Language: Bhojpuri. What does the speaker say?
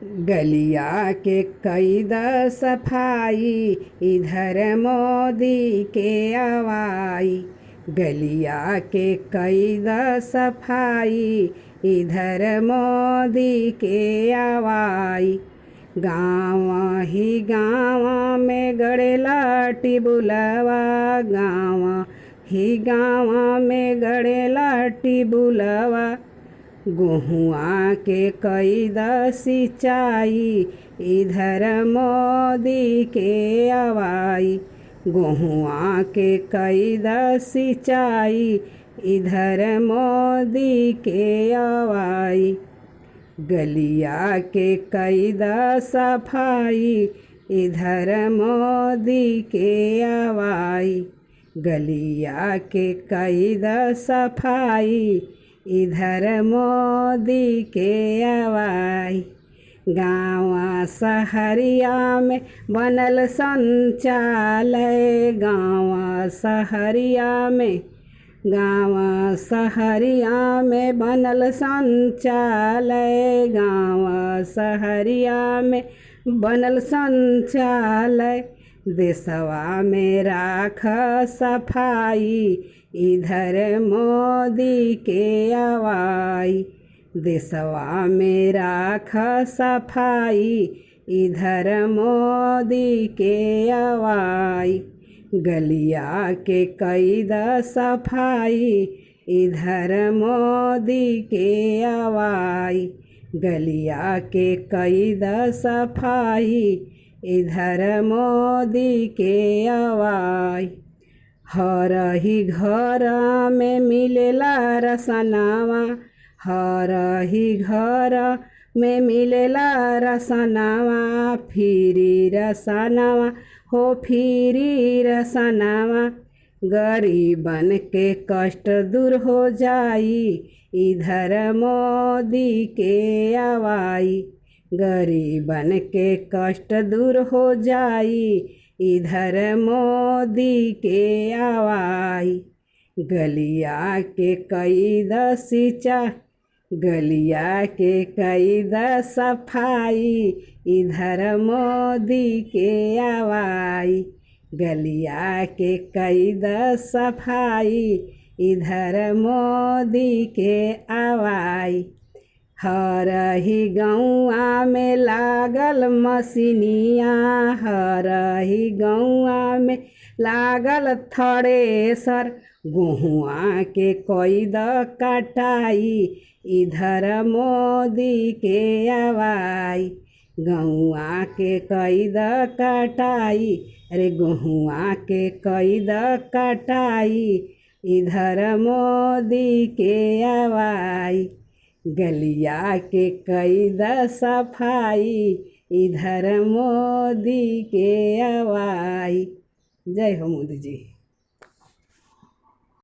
गलिया के कैद सफाई इधर मोदी के आवाई। गलिया के कैद सफाई इधर मोदी के आवाई। गाँव ही गाँव में गड़ेला टिबुलवा, गाँव ही गाँव में गड़ेला टिबुलवा। गेहुआ के कैद सिंचाई इधर मोदी के आवाई। गेहुआ के कैद सिंचाई इधर मोदी के आवाई। गलिया के कैद सफाई इधर मोदी के आवाई। गलिया के कैद सफाई इधर मोदी के आवाई। गाँव शहरिया में बनल शौचालय, गाँव शहरिया में बनल शौचालय, गाँव शहरिया में बनल शौचालय। देशवा में राख सफाई इधर मोदी के आवाई। देशवा में राख सफाई इधर मोदी के आवाई। गलिया के कैद सफाई इधर मोदी के आवाई। गलिया के कैद सफाई इधर मोदी के आवाई। हर ही घर में मिलेला रसनावा, हर ही घर में मिलेला रसनावा। फिरी रसनावा हो फिरी रसनावा। गरीबन के कष्ट दूर हो जाई इधर मोदी के आवाई। गरीबन के कष्ट दूर हो जाई इधर मोदी के आवाई। गलिया के कैद सिंचाई, गलिया के कैद सफाई इधर मोदी के आवाई। गलिया के कैद सफाई इधर मोदी के आवाई। हर ही गौआ में लागल मशीनिया, हर ही गौआ में लागल थ्रेसर। गेहुआ के कैद कटाई इधर मोदी के आवाई। गौआ के कैद कटाई, अरे गेहुआ के कैद कटाई इधर मोदी के आवाई। गलिया के कैद सफाई इधर मोदी के आवाई। जय हो मोदी जी।